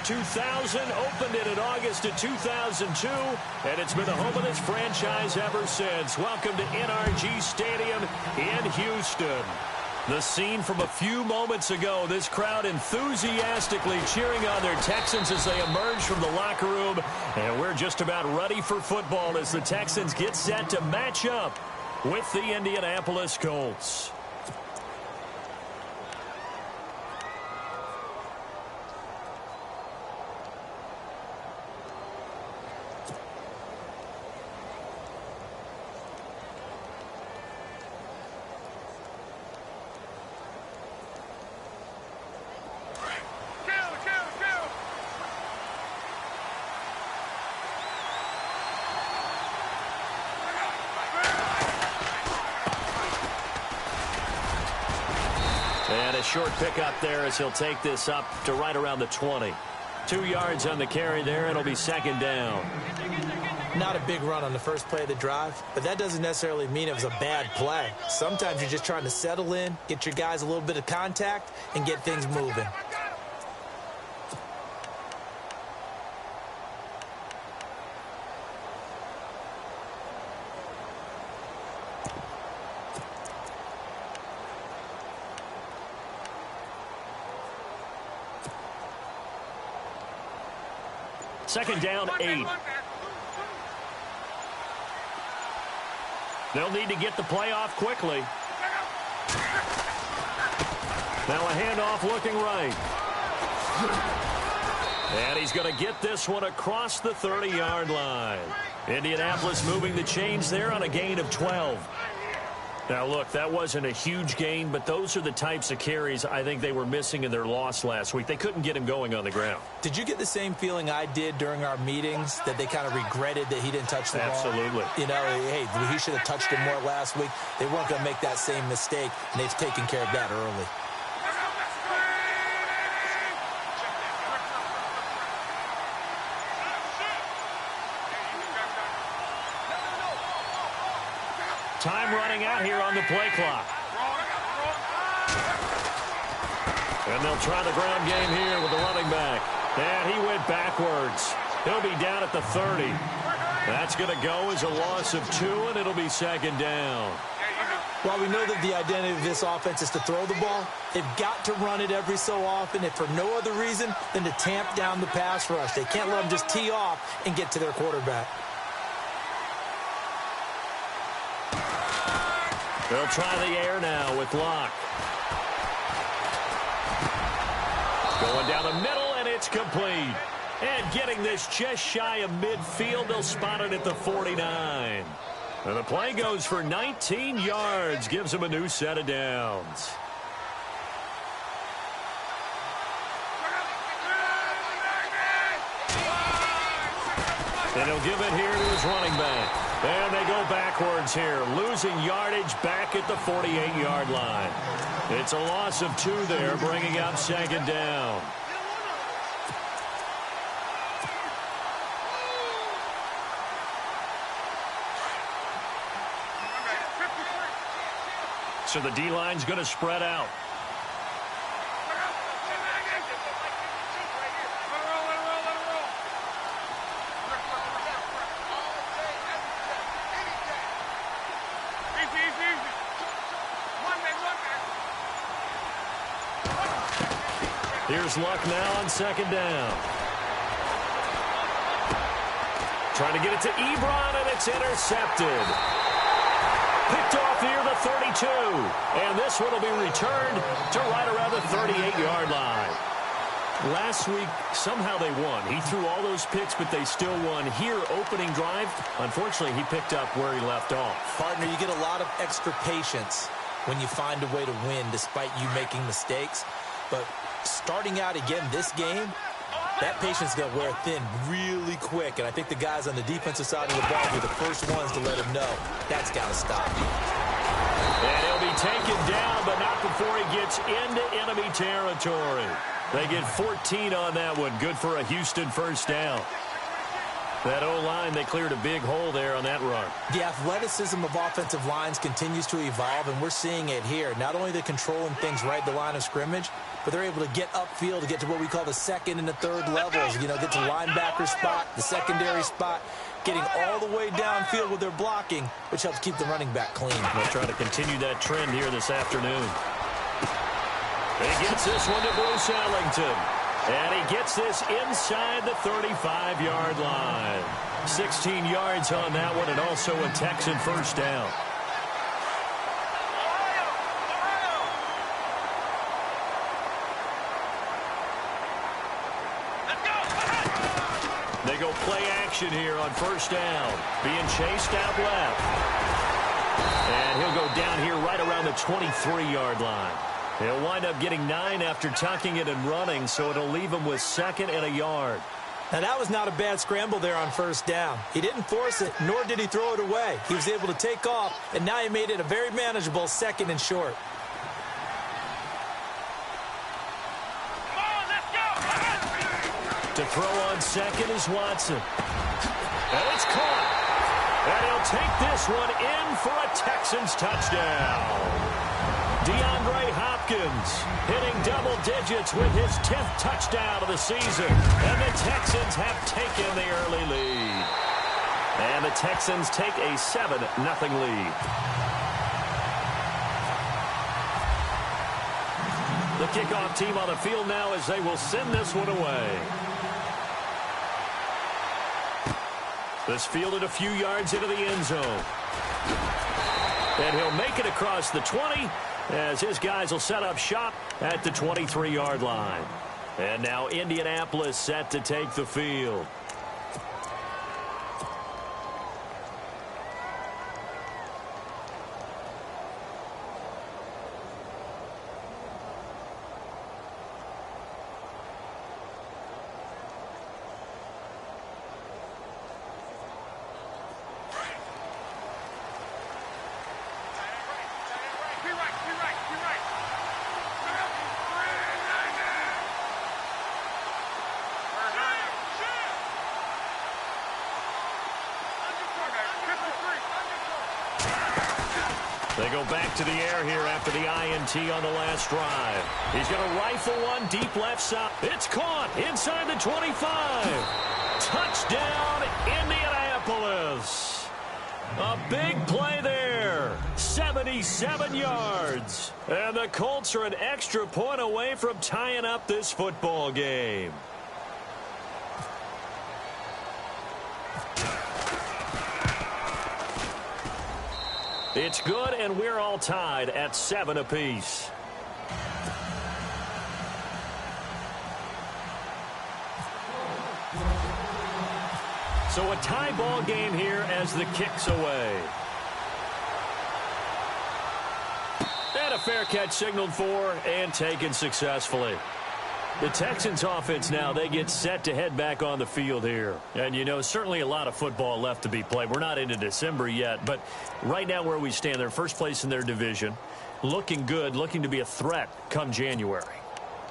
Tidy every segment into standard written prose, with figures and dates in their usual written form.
2000, opened it in August of 2002, and it's been the home of this franchise ever since. Welcome to NRG Stadium in Houston. The scene from a few moments ago, this crowd enthusiastically cheering on their Texans as they emerge from the locker room. And we're just about ready for football as the Texans get set to match up with the Indianapolis Colts. And a short pickup there as he'll take this up to right around the 20. 2 yards on the carry there. It'll be second down. Not a big run on the first play of the drive, but that doesn't necessarily mean it was a bad play. Sometimes you're just trying to settle in, get your guys a little bit of contact, and get things moving. Second down, 8. They'll need to get the play off quickly. Now a handoff looking right. And he's going to get this one across the 30-yard line. Indianapolis moving the chains there on a gain of 12. Now, look, that wasn't a huge gain, but those are the types of carries I think they were missing in their loss last week. They couldn't get him going on the ground. Did you get the same feeling I did during our meetings, that they kind of regretted that he didn't touch the ball? Absolutely. You know, hey, he should have touched it more last week. They weren't going to make that same mistake, and they've taken care of that early. Time running out here on the play clock. And they'll try the ground game here with the running back. And he went backwards. He'll be down at the 30. That's going to go as a loss of 2, and it'll be second down. While we know that the identity of this offense is to throw the ball, they've got to run it every so often, if for no other reason than to tamp down the pass rush. They can't let them just tee off and get to their quarterback. They'll try the air now with Locke. Going down the middle, and it's complete. And getting this just shy of midfield, they'll spot it at the 49. And the play goes for 19 yards, gives them a new set of downs. And he'll give it here to his running back. And they go backwards here, losing yardage back at the 48-yard line. It's a loss of 2 there, bringing up second down. So the D-line's going to spread out. Here's Luck now on second down. Trying to get it to Ebron, and it's intercepted. Picked off near the 32. And this one will be returned to right around the 38-yard line. Last week, somehow they won. He threw all those picks, but they still won. Here, opening drive, unfortunately, he picked up where he left off. Partner, you get a lot of extra patience when you find a way to win despite you making mistakes. But starting out again this game, that patience is going to wear thin really quick. And I think the guys on the defensive side of the ball were the first ones to let him know that's got to stop. And he'll be taken down, but not before he gets into enemy territory. They get 14 on that one. Good for a Houston first down. That O-line, they cleared a big hole there on that run. The athleticism of offensive lines continues to evolve, and we're seeing it here. Not only are they controlling things right at the line of scrimmage, but they're able to get upfield to get to what we call the second and the third levels. You know, get to linebacker spot, the secondary spot, getting all the way downfield with their blocking, which helps keep the running back clean. They'll try to continue that trend here this afternoon. He gets this one to Bruce Ellington. And he gets this inside the 35-yard line. 16 yards on that one, and also a Texan first down. They go play action here on first down. Being chased out left. And he'll go down here right around the 23-yard line. He'll wind up getting 9 after tucking it and running, so it'll leave him with 2nd and a yard. Now, that was not a bad scramble there on first down. He didn't force it, nor did he throw it away. He was able to take off, and now he made it a very manageable 2nd and short. To throw on 2nd is Watson. And it's caught. And he'll take this one in for a Texans touchdown. DeAndre Hopkins hitting double digits with his 10th touchdown of the season. And the Texans have taken the early lead. And the Texans take a 7-0 lead. The kickoff team on the field now as they will send this one away. This fielded a few yards into the end zone. And he'll make it across the 20 as his guys will set up shop at the 23-yard line. And now Indianapolis set to take the field. They go back to the air here after the INT on the last drive. He's going to rifle one deep left side. It's caught inside the 25. Touchdown, Indianapolis. A big play there. 77 yards. And the Colts are an extra point away from tying up this football game. It's good, and we're all tied at 7 apiece. So a tie ball game here as the kick's away. And a fair catch signaled for and taken successfully. The Texans offense now, they get set to head back on the field here. And, you know, certainly a lot of football left to be played. We're not into December yet, but right now where we stand, they're first place in their division. Looking good, looking to be a threat come January.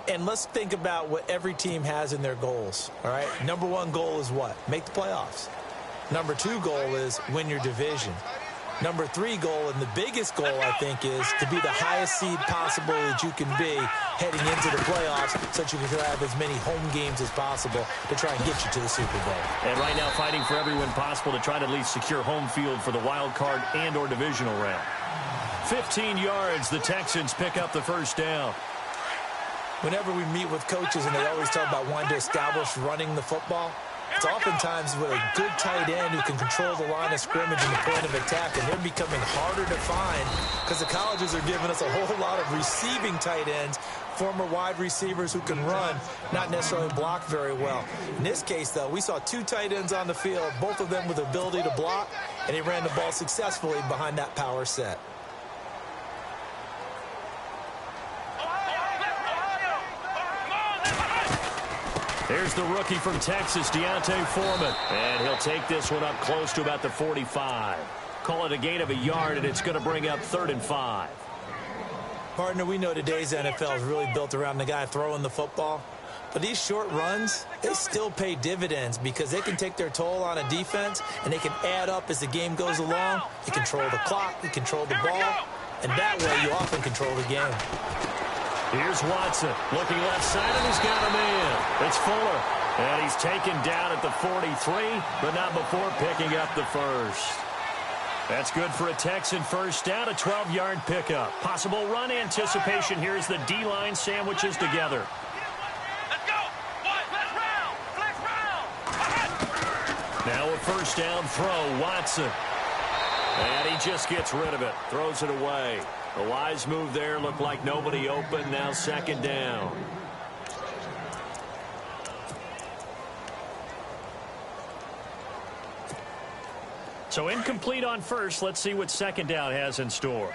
And let's think about what every team has in their goals, all right? Number 1 goal is what? Make the playoffs. Number 2 goal is win your division. Number 3 goal, and the biggest goal, I think, is to be the highest seed possible that you can be heading into the playoffs so that you can have as many home games as possible to try and get you to the Super Bowl. And right now fighting for every win possible to try to at least secure home field for the wild card and or divisional round. 15 yards, the Texans pick up the first down. Whenever we meet with coaches and they always talk about wanting to establish running the football, it's oftentimes with a good tight end who can control the line of scrimmage and the point of attack, and they're becoming harder to find because the colleges are giving us a whole lot of receiving tight ends, former wide receivers who can run, not necessarily block very well. In this case, though, we saw 2 tight ends on the field, both of them with the ability to block, and he ran the ball successfully behind that power set. Here's the rookie from Texas, Deontay Foreman. And he'll take this one up close to about the 45. Call it a gain of a yard, and it's going to bring up 3rd and 5. Partner, we know today's NFL is really built around the guy throwing the football. But these short runs, they still pay dividends because they can take their toll on a defense, and they can add up as the game goes along. You control the clock, you control the ball, and that way you often control the game. Here's Watson looking left side, and he's got a man. It's Fuller, and he's taken down at the 43, but not before picking up the first. That's good for a Texan first down, a 12-yard pickup. Possible run anticipation here as the D-line sandwiches together. Now a first down throw, Watson. And he just gets rid of it, throws it away. A wise move there, looked like nobody open, now second down. So incomplete on first. Let's see what second down has in store.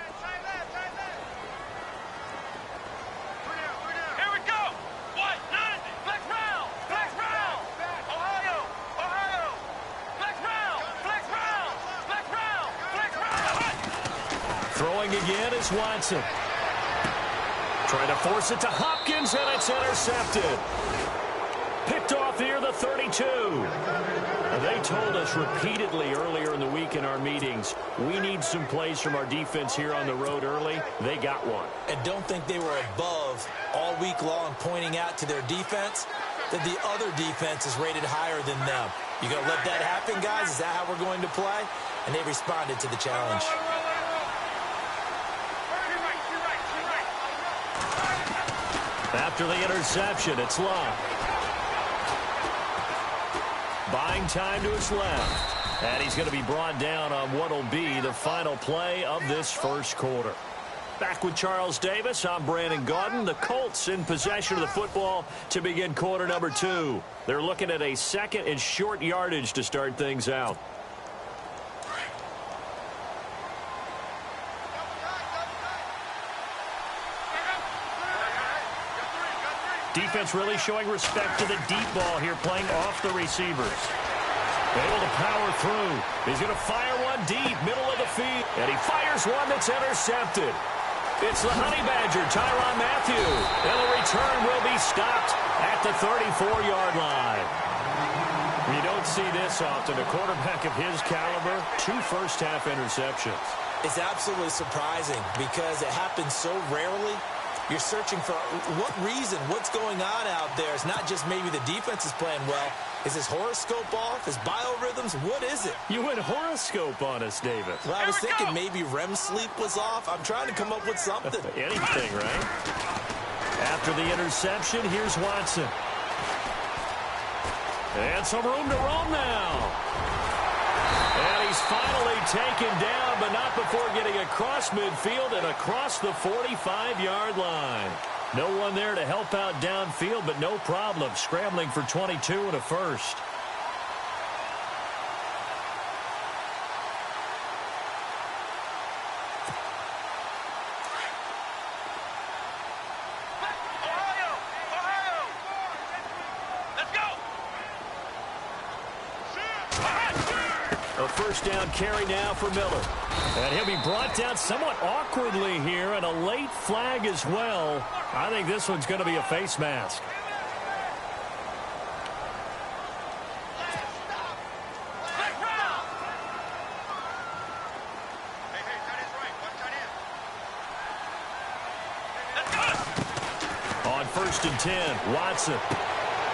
Throwing again is Watson. Trying to force it to Hopkins, and it's intercepted. Picked off near the 32. They told us repeatedly earlier in the week in our meetings, we need some plays from our defense here on the road early. They got one. And don't think they were above all week long pointing out to their defense that the other defense is rated higher than them. You going to let that happen, guys? Is that how we're going to play? And they responded to the challenge. After the interception, it's Love. Buying time to his left. And he's going to be brought down on what will be the final play of this first quarter. Back with Charles Davis, I'm Brandon Gaudin. The Colts in possession of the football to begin quarter number 2. They're looking at a second and short yardage to start things out. Defense really showing respect to the deep ball here, playing off the receivers. Able to power through. He's going to fire one deep, middle of the field. And he fires one that's intercepted. It's the Honey Badger, Tyrann Mathieu. And the return will be stopped at the 34-yard line. You don't see this often. A quarterback of his caliber, 2 first-half interceptions. It's absolutely surprising because it happens so rarely. You're searching for what reason, what's going on out there. It's not just maybe the defense is playing well. Is his horoscope off? His biorhythms? What is it? You went horoscope on us, David. Well, I was thinking maybe REM sleep was off. I'm trying to come up with something. Anything, right? After the interception, here's Watson. And some room to roam now. And he's finally taken down, but not before getting across midfield and across the 45-yard line. No one there to help out downfield, but no problem. Scrambling for 22 and a first. A first down carry now for Miller. And he'll be brought down somewhat awkwardly here, and a late flag as well. I think this one's going to be a face mask. On 1st and 10, Watson.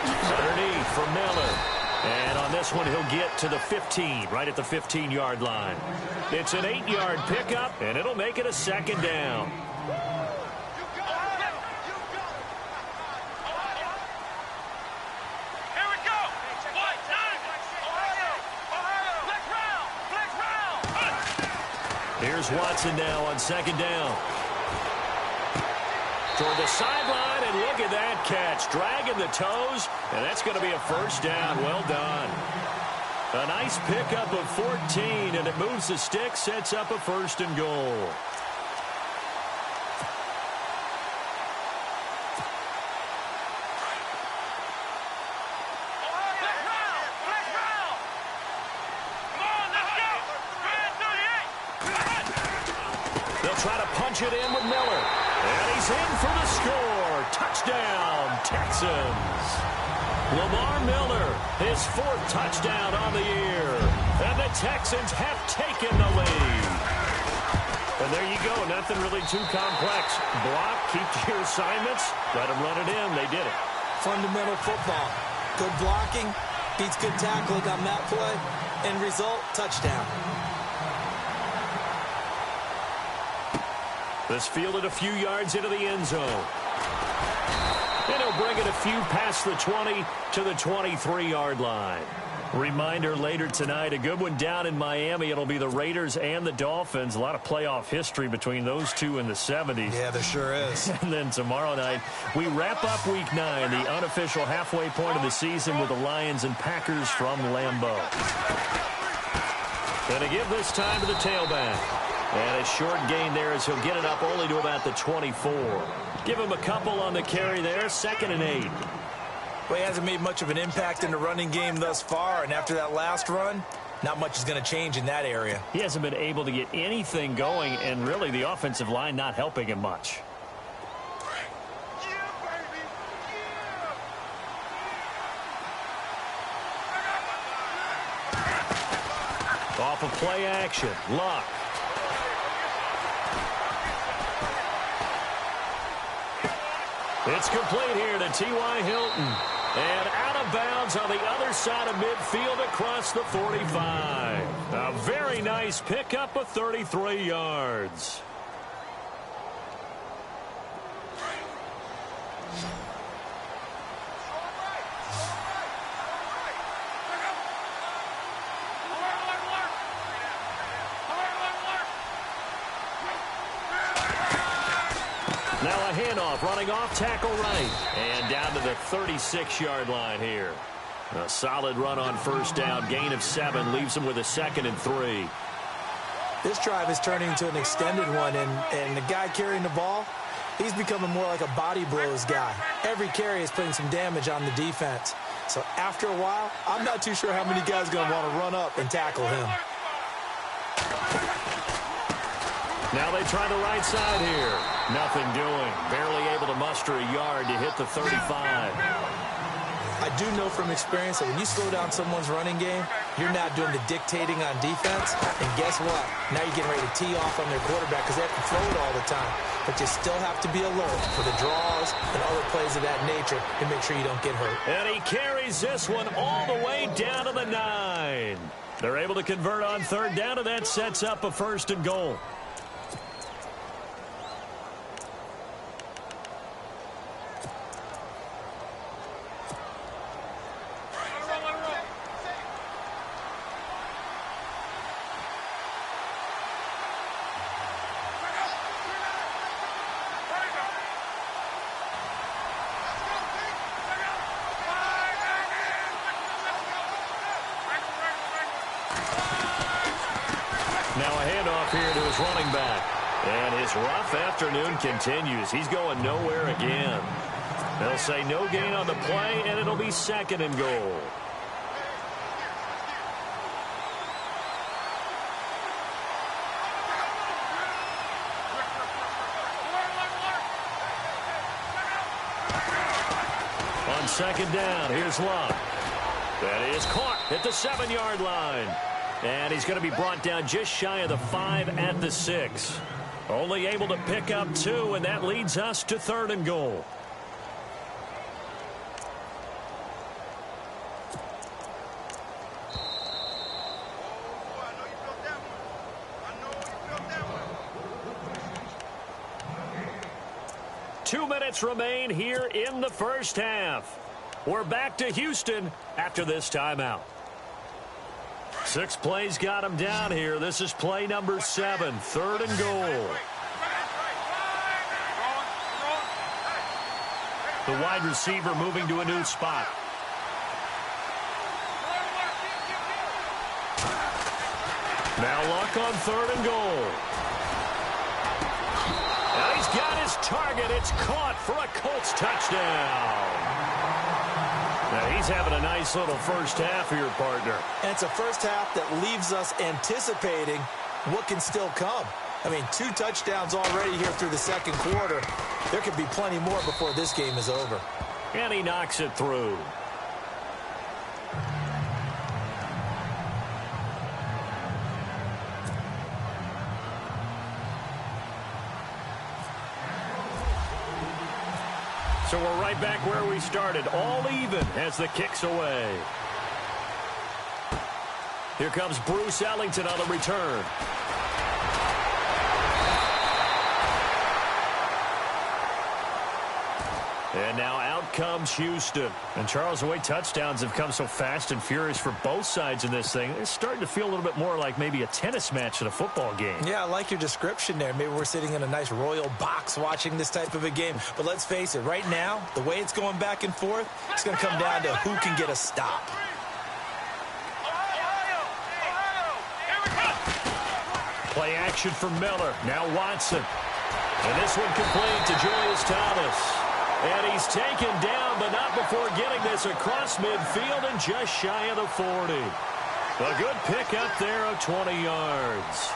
Underneath for Miller. And on this one, he'll get to the 15, right at the 15-yard line. It's an 8-yard pickup, and it'll make it a second down. Here's Watson now on second down. Toward the sideline, and look at that catch. Dragging the toes, and that's going to be a first down. Well done. A nice pickup of 14, and it moves the stick, sets up a 1st and goal. They'll try to punch it in with Miller. And he's in for the score. Touchdown, Texans. Lamar Miller, his 4th touchdown on the year. And the Texans have taken the lead. And there you go. Nothing really too complex. Block, keep to your assignments, let them run it in. They did it. Fundamental football. Good blocking beats good tackling on that play. End result, touchdown. This fielded a few yards into the end zone. And he'll bring it a few past the 20 to the 23-yard line. Reminder later tonight, a good one down in Miami. It'll be the Raiders and the Dolphins. A lot of playoff history between those two in the 70s. Yeah, there sure is. And then tomorrow night, we wrap up Week 9, the unofficial halfway point of the season with the Lions and Packers from Lambeau. And to give this time to the tailback. And a short gain there as he'll get it up only to about the 24. Give him a couple on the carry there, 2nd and 8. Well, he hasn't made much of an impact in the running game thus far, and after that last run, not much is going to change in that area. He hasn't been able to get anything going, and really the offensive line not helping him much. Off of play action, Luck. It's complete here to T.Y. Hilton. And out of bounds on the other side of midfield across the 45. A very nice pickup of 33 yards. Now a handoff, running off tackle right. And down to the 36-yard line here. A solid run on first down. Gain of 7 leaves him with a 2nd and 3. This drive is turning into an extended one, and the guy carrying the ball, he's becoming more like a body blows guy. Every carry is putting some damage on the defense. So after a while, I'm not too sure how many guys are going to want to run up and tackle him. Now they try the right side here. Nothing doing. Barely able to muster a yard to hit the 35. I do know from experience that when you slow down someone's running game, you're not doing the dictating on defense. And guess what? Now you're getting ready to tee off on their quarterback because they have to throw it all the time. But you still have to be alert for the draws and other plays of that nature to make sure you don't get hurt. And he carries this one all the way down to the 9. They're able to convert on 3rd down, and that sets up a 1st and goal. Now a handoff here to his running back. And his rough afternoon continues. He's going nowhere again. They'll say no gain on the play, and it'll be 2nd and goal. On 2nd down, here's Luck. That is caught at the 7-yard line. And he's going to be brought down just shy of the 5 at the 6. Only able to pick up 2, and that leads us to 3rd and goal. Two minutes remain here in the first half. We're back to Houston after this timeout. 6 plays got him down here. This is play number 7, 3rd and goal. The wide receiver moving to a new spot. Now Luck on 3rd and goal. Now he's got his target. It's caught for a Colts touchdown. Now he's having a nice little first half here, partner. And it's a first half that leaves us anticipating what can still come. I mean, 2 touchdowns already here through the second quarter. There could be plenty more before this game is over. And he knocks it through. So we're right back where we started, all even as the kick's away. Here comes Bruce Ellington on the return. And now out comes Houston. And Charles, the way touchdowns have come so fast and furious for both sides in this thing, it's starting to feel a little bit more like maybe a tennis match at a football game. Yeah, I like your description there. Maybe we're sitting in a nice royal box watching this type of a game. But let's face it, right now, the way it's going back and forth, it's going to come down to who can get a stop. Play action for Miller. Now Watson. And this one complete to Julius Thomas. And he's taken down, but not before getting this across midfield and just shy of the 40. A good pick up there of 20 yards.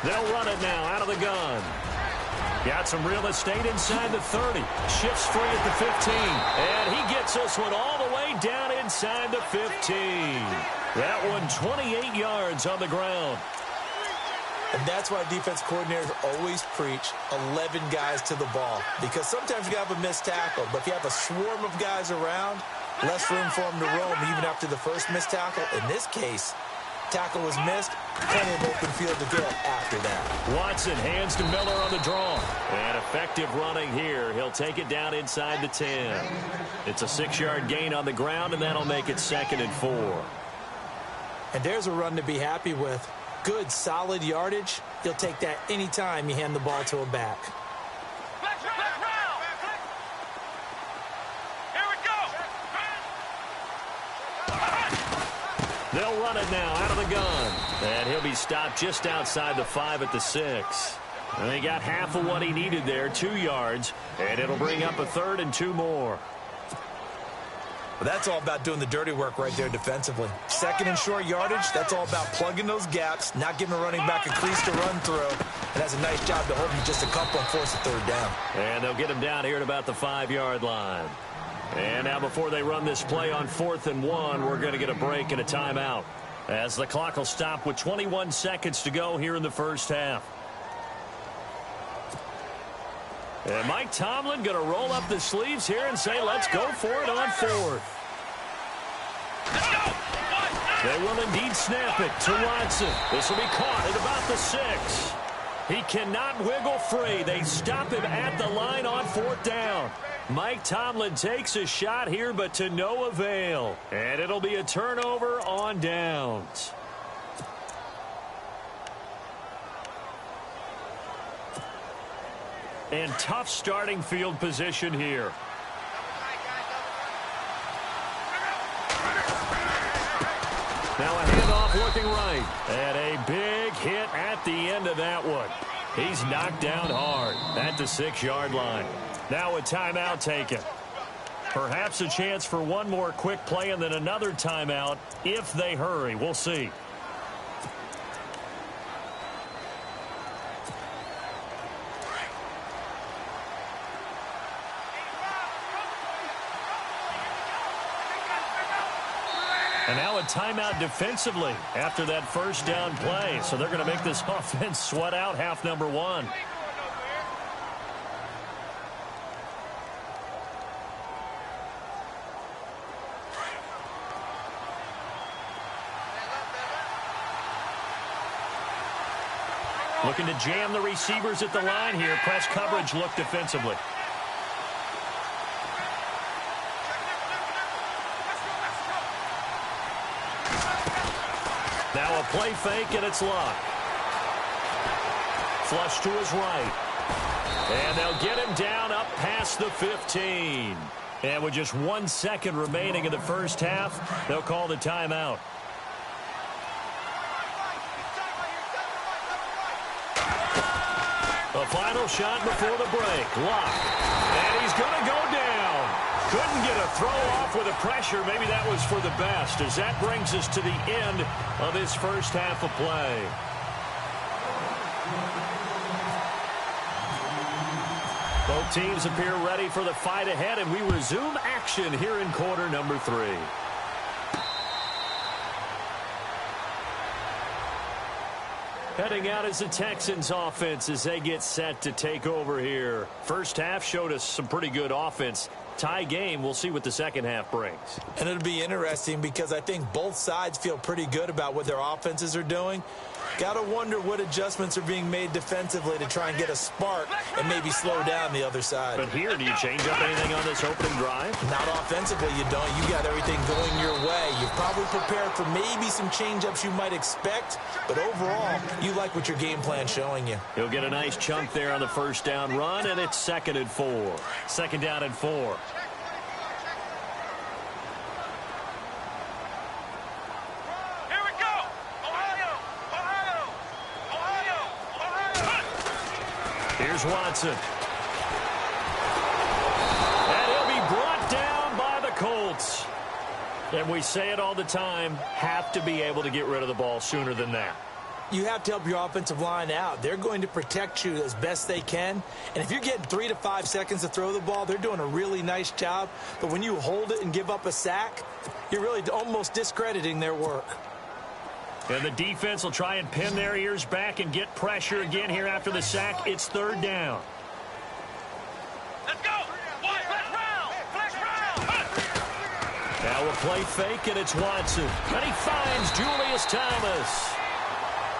They'll run it now out of the gun. Got some real estate inside the 30. Shifts free at the 15. And he gets this one all the way down inside the 15. That one 28 yards on the ground. And that's why defense coordinators always preach 11 guys to the ball. Because sometimes you have a missed tackle, but if you have a swarm of guys around, less room for them to roam even after the first missed tackle. In this case, tackle was missed, plenty of open field to get after that. Watson hands to Miller on the draw. And effective running here. He'll take it down inside the 10. It's a 6-yard gain on the ground, and that'll make it 2nd and 4. And there's a run to be happy with. Good, solid yardage. You'll take that anytime you hand the ball to a back. They'll run it now out of the gun. And he'll be stopped just outside the 5 at the 6. And he got half of what he needed there, 2 yards. And it'll bring up a 3rd and 2 more. Well, that's all about doing the dirty work right there defensively. 2nd and short yardage, that's all about plugging those gaps, not giving a running back a crease to run through. And that's a nice job to hold him just a couple and force a 3rd down. And they'll get him down here at about the 5-yard line. And now before they run this play on 4th and 1, we're going to get a break and a timeout, as the clock will stop with 21 seconds to go here in the first half. And Mike Tomlin going to roll up the sleeves here and say, let's go for it on 4th. They will indeed snap it to Watson. This will be caught at about the 6. He cannot wiggle free. They stop him at the line on 4th down. Mike Tomlin takes a shot here, but to no avail. And it'll be a turnover on downs. And tough starting field position here. Now a handoff looking right. And a big hit at the end of that one. He's knocked down hard at the 6-yard line. Now a timeout taken. Perhaps a chance for one more quick play and then another timeout if they hurry. We'll see. And now a timeout defensively after that first down play. So they're going to make this offense sweat out half number 1. Looking to jam the receivers at the line here. Press coverage look defensively. Now a play fake, and it's Luck. Flush to his right. And they'll get him down up past the 15. And with just 1 second remaining in the first half, they'll call the timeout. A final shot before the break. Lock. And he's going to go down. Couldn't get a throw off with the pressure. Maybe that was for the best, as that brings us to the end of this first half of play. Both teams appear ready for the fight ahead, and we resume action here in quarter number 3. Heading out is the Texans offense as they get set to take over here. First half showed us some pretty good offense. Tie game. We'll see what the second half brings. And it'll be interesting because I think both sides feel pretty good about what their offenses are doing. Got to wonder what adjustments are being made defensively to try and get a spark and maybe slow down the other side. But here, do you change up anything on this opening drive? Not offensively, you don't. You got everything going your way. You've probably prepared for maybe some change-ups you might expect, but overall, you like what your game plan's showing you. He'll get a nice chunk there on the first down run, and it's 2nd and 4. Second down and 4. Here's Watson. And he'll be brought down by the Colts. And we say it all the time, have to be able to get rid of the ball sooner than that. You have to help your offensive line out. They're going to protect you as best they can. And if you're getting 3 to 5 seconds to throw the ball, they're doing a really nice job. But when you hold it and give up a sack, you're really almost discrediting their work. And the defense will try and pin their ears back and get pressure again here after the sack. It's 3rd down. Let's go. Flex round. Now we'll play fake, and it's Watson. And he finds Julius Thomas.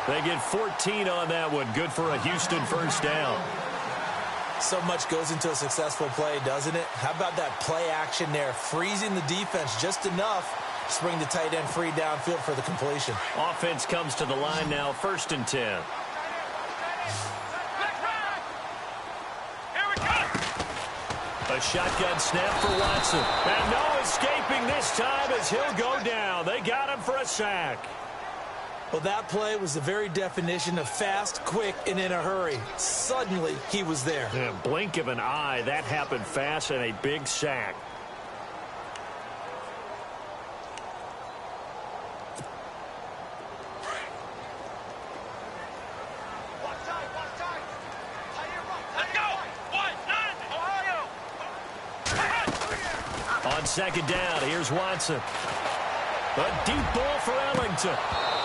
They get 14 on that one. Good for a Houston first down. So much goes into a successful play, doesn't it? How about that play action there? Freezing the defense just enough to bring the tight end free downfield for the completion. Offense comes to the line now, 1st and 10. A shotgun snap for Watson. And no escaping this time as he'll go down. They got him for a sack. Well, that play was the very definition of fast, quick, and in a hurry. Suddenly, he was there. In a blink of an eye, that happened fast, and a big sack. On 2nd down, here's Watson. A deep ball for Ellington.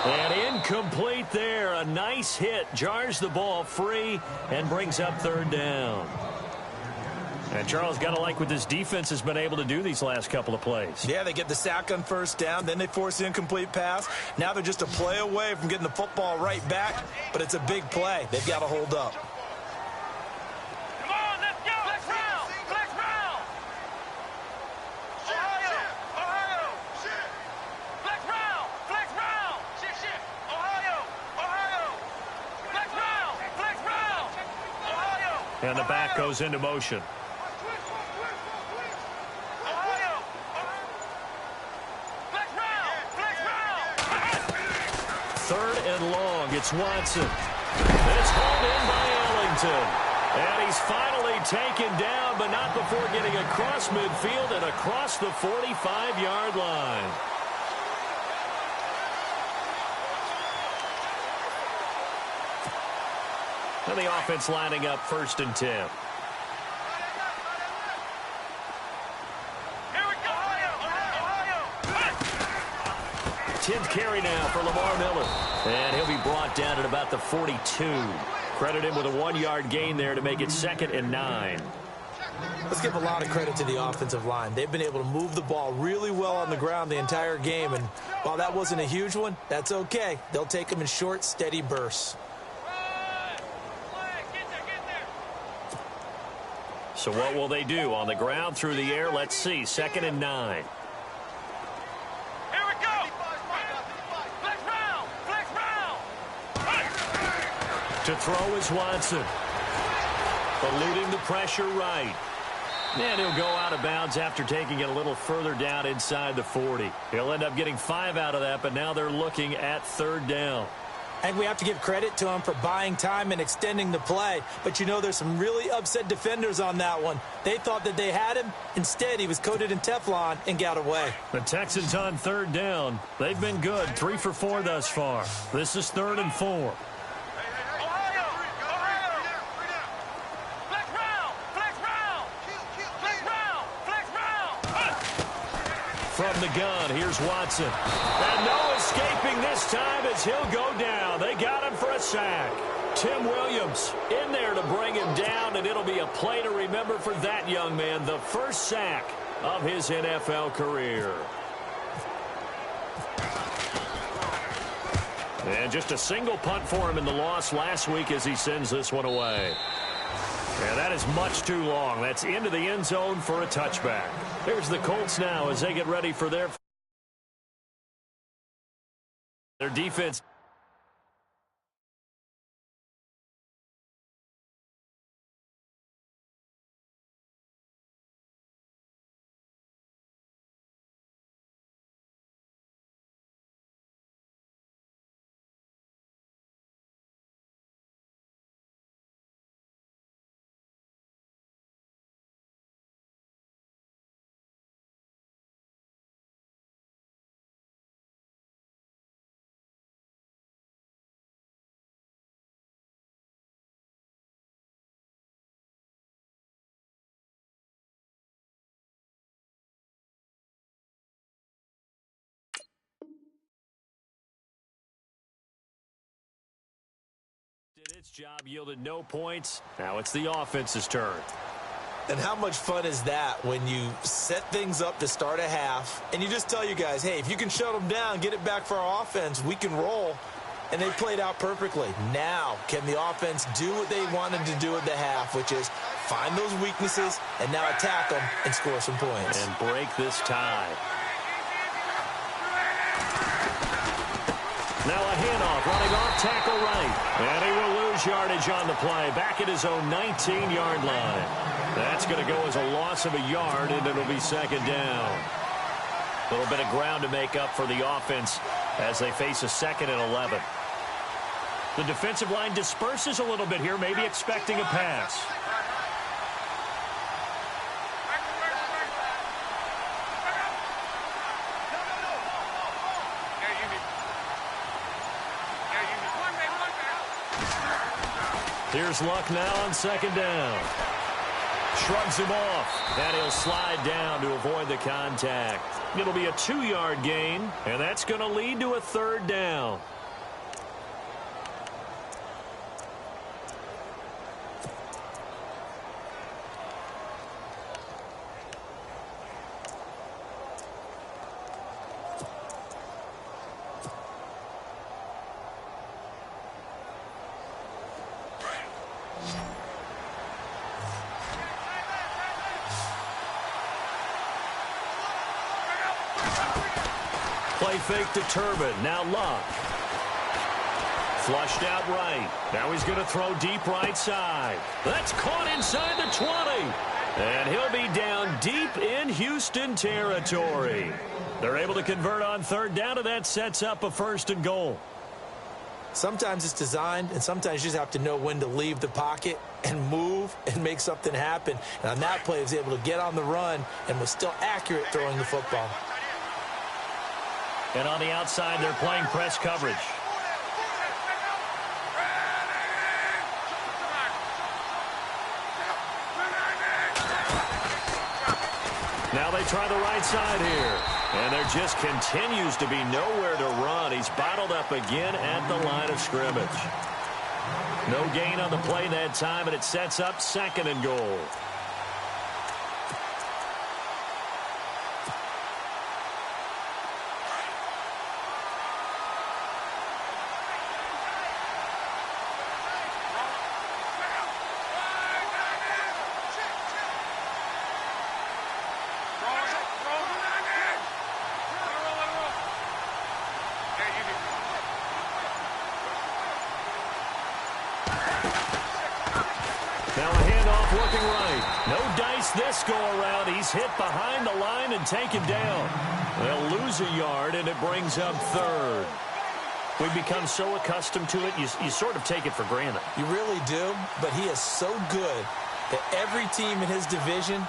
And incomplete there. A nice hit. Jars the ball free and brings up 3rd down. And Charles, got to like what this defense has been able to do these last couple of plays. Yeah, they get the sack on 1st down. Then they force the incomplete pass. Now they're just a play away from getting the football right back. But it's a big play. They've got to hold up. And the back goes into motion. Third and long. It's Watson. It's hauled in by Ellington. And he's finally taken down, but not before getting across midfield and across the 45-yard line. And the offense lining up 1st and 10. Here we go. Ohio. 10th carry now for Lamar Miller. And he'll be brought down at about the 42. Credit him with a 1-yard gain there to make it 2nd and 9. Let's give a lot of credit to the offensive line. They've been able to move the ball really well on the ground the entire game. And while that wasn't a huge one, that's okay. They'll take them in short, steady bursts. So what will they do? On the ground, through the air, let's see. 2nd and 9. Here we go. Flex round. To throw is Watson. Eluding the pressure right. And he'll go out of bounds after taking it a little further down inside the 40. He'll end up getting 5 out of that, but now they're looking at 3rd down. I think we have to give credit to him for buying time and extending the play. But, you know, there's some really upset defenders on that one. They thought that they had him. Instead, he was coated in Teflon and got away. The Texans on third down. They've been good, 3 for 4 thus far. This is 3rd and 4. From the gun, here's Watson. And no escaping this time as he'll go down. They got him for a sack. Tim Williams in there to bring him down, and it'll be a play to remember for that young man. The first sack of his NFL career. And just a single punt for him in the loss last week as he sends this one away. And that is much too long. That's into the end zone for a touchback. Here's the Colts now as they get ready for their defense. Its job yielded no points. Now it's the offense's turn. And how much fun is that when you set things up to start a half and you just tell you guys, hey, if you can shut them down, get it back for our offense, we can roll. And they played out perfectly. Now, can the offense do what they wanted to do at the half, which is find those weaknesses and now attack them and score some points. And break this tie. Now a handoff, running off tackle right. And he will lose yardage on the play, back at his own 19-yard line. That's going to go as a loss of a yard, and it'll be 2nd down. A little bit of ground to make up for the offense as they face a 2nd and 11. The defensive line disperses a little bit here, maybe expecting a pass. Here's Luck now on 2nd down. Shrugs him off, and he'll slide down to avoid the contact. It'll be a 2-yard gain, and that's going to lead to a 3rd down. Play fake to Turbin. Now Luck. Flushed out right. Now he's going to throw deep right side. That's caught inside the 20. And he'll be down deep in Houston territory. They're able to convert on 3rd down, and that sets up a 1st and goal. Sometimes it's designed, and sometimes you just have to know when to leave the pocket and move and make something happen. And on that play, he was able to get on the run and was still accurate throwing the football. And on the outside, they're playing press coverage. Now they try the right side here. And there just continues to be nowhere to run. He's bottled up again at the line of scrimmage. No gain on the play that time, and it sets up 2nd and goal. Now a handoff working right. No dice this go-around. He's hit behind the line and taken down. They'll lose a yard, and it brings up 3rd. We've become so accustomed to it, you sort of take it for granted. You really do, but he is so good that every team in his division,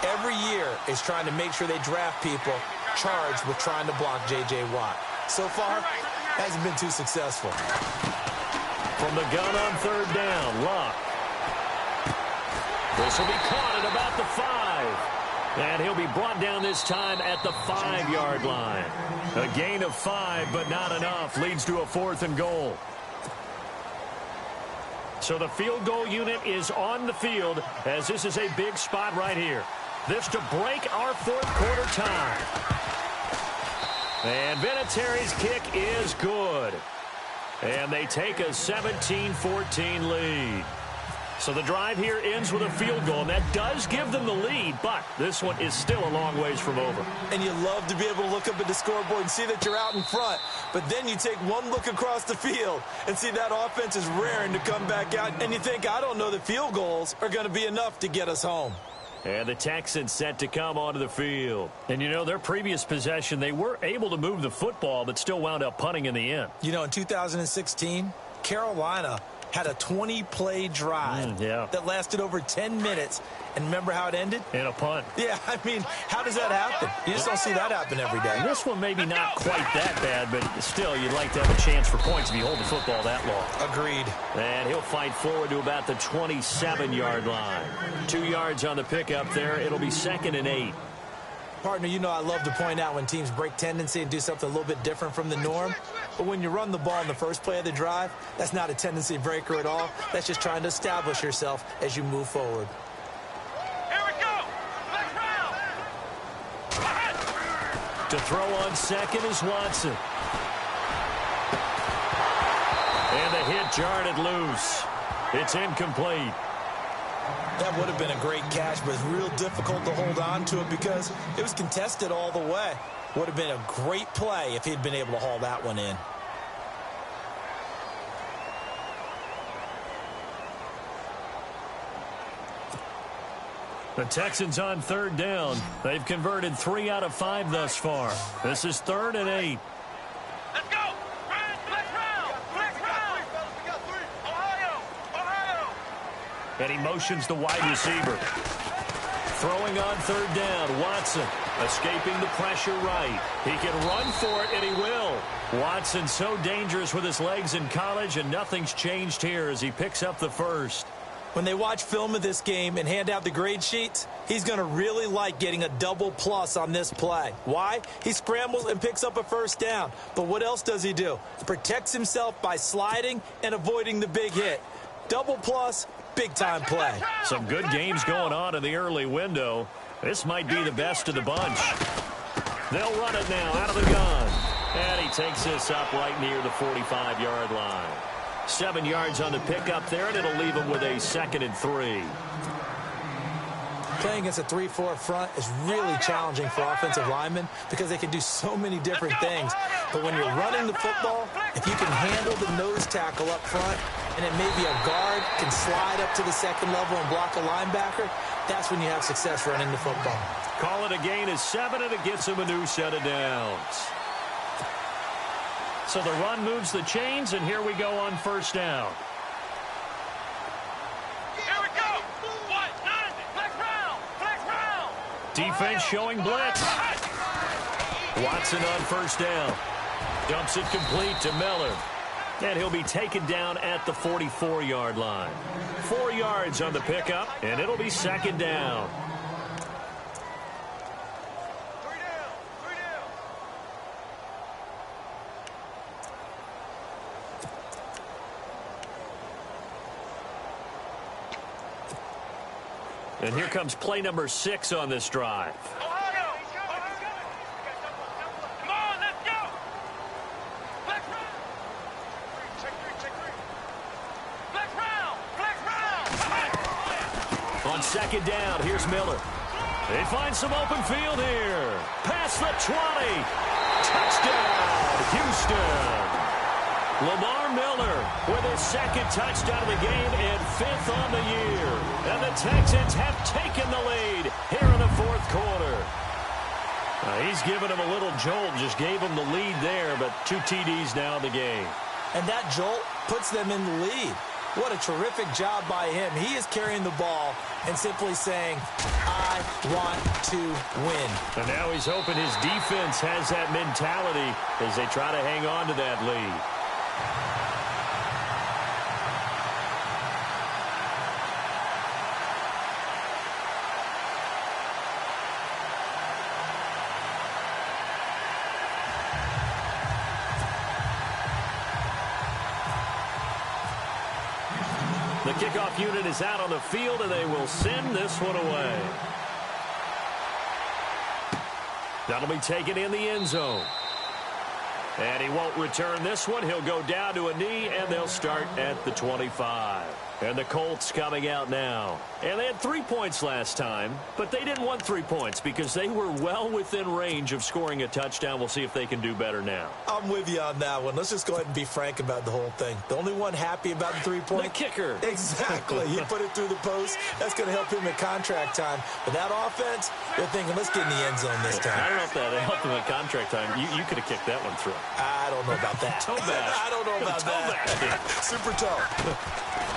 every year, is trying to make sure they draft people charged with trying to block J.J. Watt. So far, hasn't been too successful. From the gun on third down, Luck. This will be caught at about the 5. And he'll be brought down this time at the 5-yard line. A gain of 5, but not enough. Leads to a 4th and goal. So the field goal unit is on the field as this is a big spot right here. This to break our fourth quarter tie. And Vinatieri's kick is good. And they take a 17-14 lead. So the drive here ends with a field goal, and that does give them the lead, but this one is still a long ways from over. And you love to be able to look up at the scoreboard and see that you're out in front, but then you take one look across the field and see that offense is raring to come back out, and you think, I don't know that field goals are going to be enough to get us home. And the Texans set to come onto the field. And, you know, their previous possession, they were able to move the football, but still wound up punting in the end. You know, in 2016, Carolina had a 20-play drive that lasted over 10 minutes. And remember how it ended? In a punt. Yeah, I mean, how does that happen? You just don't see that happen every day. This one maybe not quite that bad, but still, you'd like to have a chance for points if you hold the football that long. Agreed. And he'll fight forward to about the 27-yard line. 2 yards on the pickup there. It'll be 2nd and 8. Partner, you know I love to point out when teams break tendency and do something a little bit different from the norm. But when you run the ball in the first play of the drive, that's not a tendency breaker at all. That's just trying to establish yourself as you move forward. Here we go. Let's round. To throw on second is Watson. And the hit jarred it loose. It's incomplete. That would have been a great catch, but it's real difficult to hold on to it because it was contested all the way. Would have been a great play if he'd been able to haul that one in. The Texans on third down. They've converted 3 out of 5 thus far. This is 3rd and 8. Let's go. Let's round. Let's round. Ohio. And he motions the wide receiver. Throwing on third down, Watson. Escaping the pressure right. He can run for it, and he will. Watson so dangerous with his legs in college, and nothing's changed here as he picks up the first. When they watch film of this game and hand out the grade sheets, he's going to really like getting a double plus on this play. Why? He scrambles and picks up a first down. But what else does he do? Protects himself by sliding and avoiding the big hit. Double plus, big-time play. Some good games going on in the early window. This might be the best of the bunch. They'll run it now out of the gun. And he takes this up right near the 45-yard line. 7 yards on the pickup there, and it'll leave him with a 2nd and 3. Playing against a 3-4 front is really challenging for offensive linemen because they can do so many different things. But when you're running the football, if you can handle the nose tackle up front, and it may be a guard can slide up to the second level and block a linebacker, that's when you have success running the football. Call it a gain of 7, and it gets him a new set of downs. So the run moves the chains, and here we go on first down. Here we go. Flex round. Defense showing blitz. Watson on first down. Dumps it complete to Miller. And he'll be taken down at the 44-yard line. 4 yards on the pickup, and it'll be 2nd down. And here comes play number 6 on this drive. Ohio. Come on, let's go. Flex round. On 2nd down, here's Miller. They find some open field here. Past the 20. Touchdown, Houston. Lamar Miller with his 2nd touchdown of the game and 5th on the year. And the Texans have taken the lead here in the 4th quarter. He's given him a little jolt, just gave him the lead there, but 2 TDs now in the game. And that jolt puts them in the lead. What a terrific job by him. He is carrying the ball and simply saying, I want to win. And now he's hoping his defense has that mentality as they try to hang on to that lead. The kickoff unit is out on the field, and they will send this one away. That'll be taken in the end zone. And he won't return this one. He'll go down to a knee, and they'll start at the 25. And the Colts coming out now. And they had 3 points last time, but they didn't want 3 points because they were well within range of scoring a touchdown. We'll see if they can do better now. I'm with you on that one. Let's just go ahead and be frank about the whole thing. The only one happy about the 3-point. The kicker. Exactly. He put it through the post. That's going to help him at contract time. But that offense, they're thinking, let's get in the end zone this time. I don't know if that helped him at contract time. You could have kicked that one through. I don't know about that. Toe bash. I don't know about that. Super toe.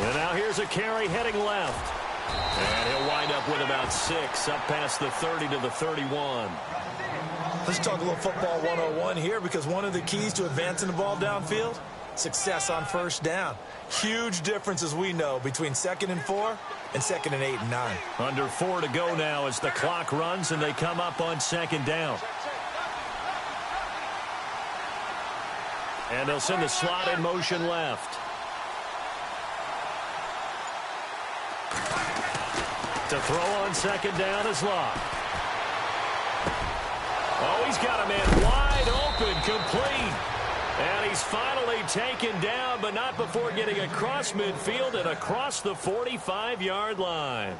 And now here's a carry heading left. And he'll wind up with about 6, up past the 30 to the 31. Let's talk a little football 101 here, because one of the keys to advancing the ball downfield, success on first down. Huge difference, as we know, between 2nd and 4 and 2nd and 8 and 9. Under 4 to go now as the clock runs and they come up on 2nd down. And they'll send the slot in motion left. To throw on 2nd down is Locke. Oh, he's got a man wide open, complete. And he's finally taken down, but not before getting across midfield and across the 45-yard line.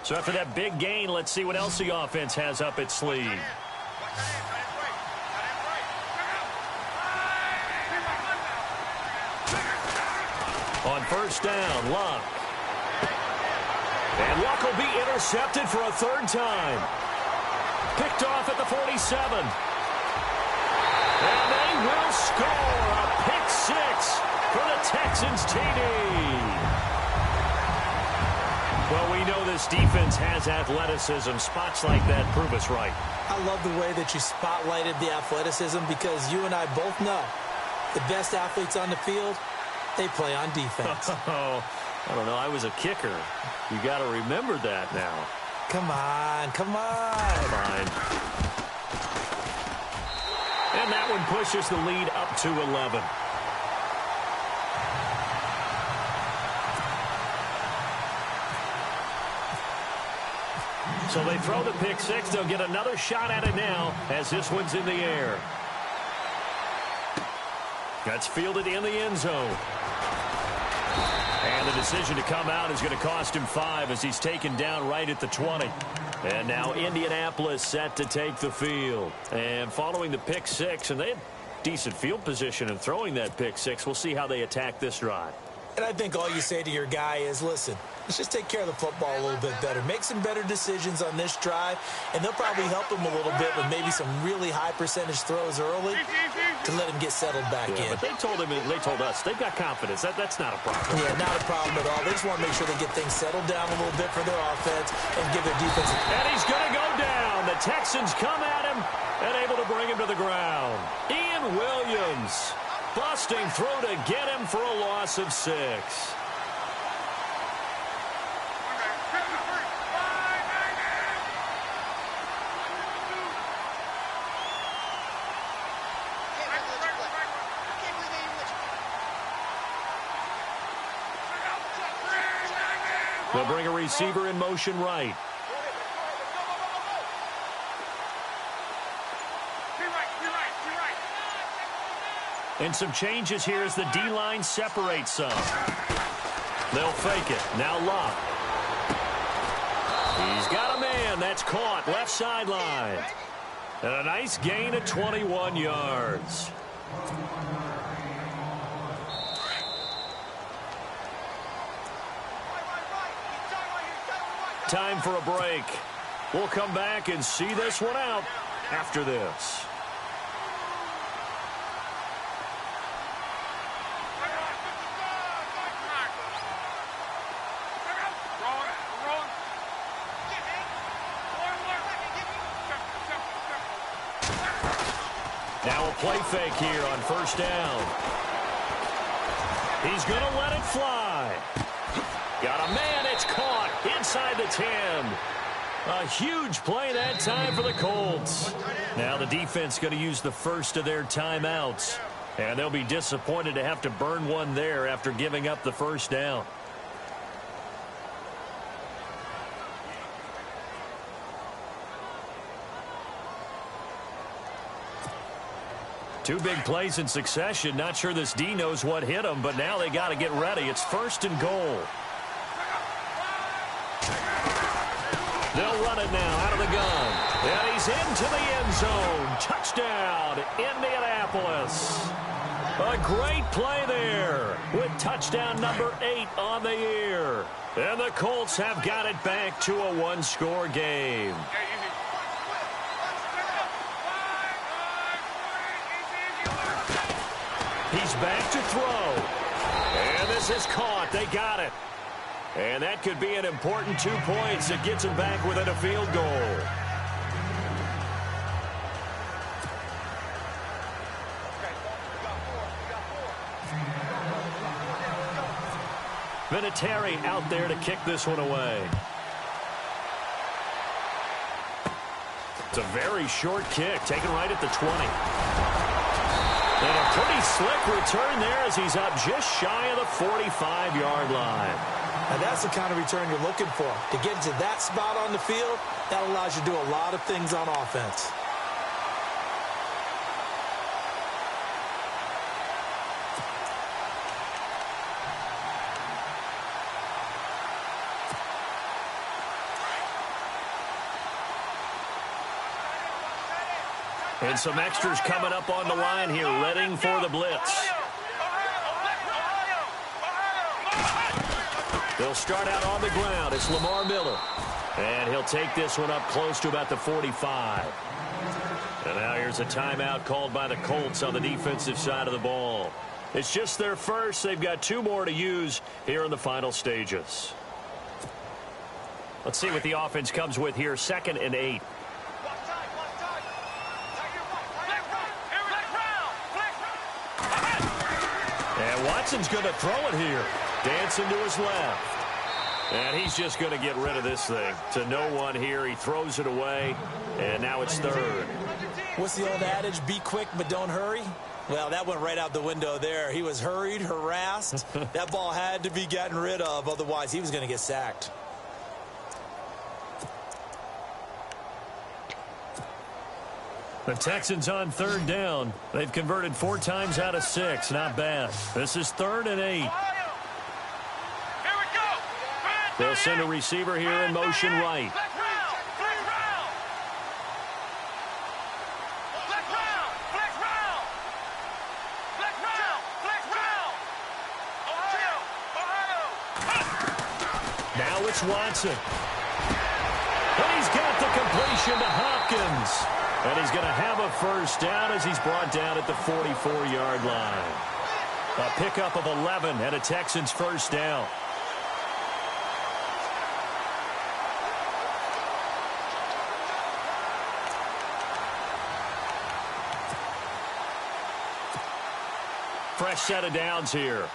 So after that big gain, let's see what else the offense has up its sleeve. On first down, Locke. And Locke will be intercepted for a 3rd time. Picked off at the 47. And they will score a pick 6 for the Texans TD. Well, we know this defense has athleticism. Spots like that prove us right. I love the way that you spotlighted the athleticism, because you and I both know the best athletes on the field, they play on defense. Oh, I don't know. I was a kicker. You got to remember that now. Come on, come on. Fine. And that one pushes the lead up to 11. So they throw the pick 6. They'll get another shot at it now as this one's in the air. That's fielded in the end zone. And the decision to come out is going to cost him 5 as he's taken down right at the 20. And now Indianapolis set to take the field. And following the pick 6, and they had decent field position in throwing that pick 6. We'll see how they attack this drive. And I think all you say to your guy is, listen, let's just take care of the football a little bit better. Make some better decisions on this drive, and they'll probably help him a little bit with maybe some really high percentage throws early to let him get settled back in. But they told us they've got confidence. That's not a problem. Yeah, not a problem at all. They just want to make sure they get things settled down a little bit for their offense and give their defense. And he's going to go down. The Texans come at him and able to bring him to the ground. Ian Williams busting through to get him for a loss of 6. They'll bring a receiver in motion right. And some changes here as the D-line separates some. They'll fake it. Now Locke. He's got a man. That's caught. Left sideline. And a nice gain of 21 yards. Time for a break. We'll come back and see this one out after this. Now a play fake here on first down. He's going to let it fly. Got a man. It's caught inside the 10. A huge play that time for the Colts. Now the defense going to use the first of their timeouts. And they'll be disappointed to have to burn one there after giving up the first down. Two big plays in succession. Not sure this D knows what hit him, but now they got to get ready. It's first and goal. They'll run it now out of the gun. And he's into the end zone. Touchdown, Indianapolis. A great play there with touchdown number 8 on the year. And the Colts have got it back to a one-score game. He's back to throw. And this is caught. They got it. And that could be an important 2 points that gets him back within a field goal. Vinatieri out there to kick this one away. It's a very short kick, taken right at the 20. And a pretty slick return there as he's up just shy of the 45-yard line. And that's the kind of return you're looking for. To get to that spot on the field, that allows you to do a lot of things on offense. And some extras coming up on the line here, readying for the blitz. They'll start out on the ground. It's Lamar Miller. And he'll take this one up close to about the 45. And now here's a timeout called by the Colts on the defensive side of the ball. It's just their first. They've got 2 more to use here in the final stages. Let's see what the offense comes with here. 2nd and 8. And Watson's going to throw it here. Dancing to his left. And he's just going to get rid of this thing. To no one here. He throws it away. And now it's 3rd. What's the old adage? Be quick, but don't hurry. Well, that went right out the window there. He was hurried, harassed. That ball had to be gotten rid of. Otherwise, he was going to get sacked. The Texans on 3rd down. They've converted 4 times out of 6. Not bad. This is 3rd and 8. They'll send a receiver here in motion right. Now it's Watson. And he's got the completion to Hopkins. And he's going to have a first down as he's brought down at the 44-yard line. A pickup of 11 and a Texans first down. Fresh set of downs here.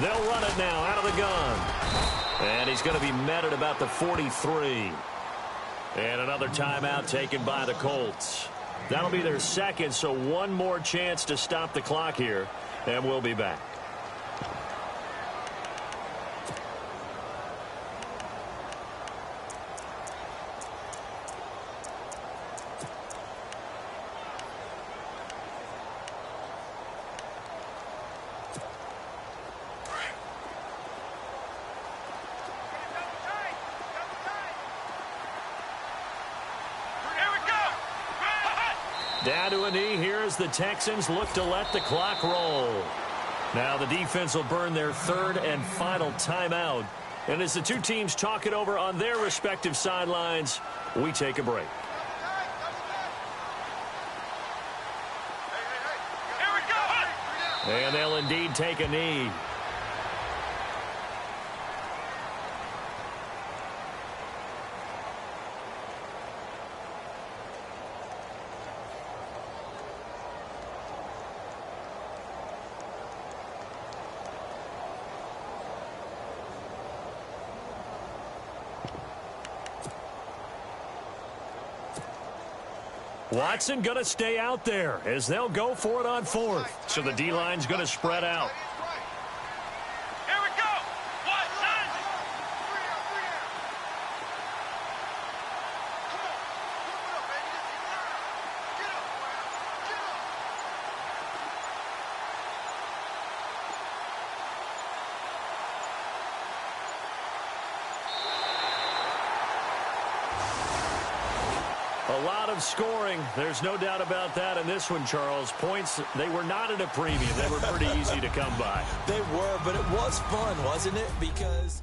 They'll run it now out of the gun. And he's going to be met at about the 43. And another timeout taken by the Colts. That'll be their 2nd, so 1 more chance to stop the clock here. And we'll be back. Down to a knee here as the Texans look to let the clock roll. Now the defense will burn their third and final timeout. And as the two teams talk it over on their respective sidelines, we take a break. Here we go. And they'll indeed take a knee. Watson going to stay out there as they'll go for it on fourth. So the D-line's going to spread out. Here we go. Watson. A lot of scoring. There's no doubt about that in this one, Charles. Points, they were not at a premium. They were pretty easy to come by. They were, but it was fun, wasn't it? Because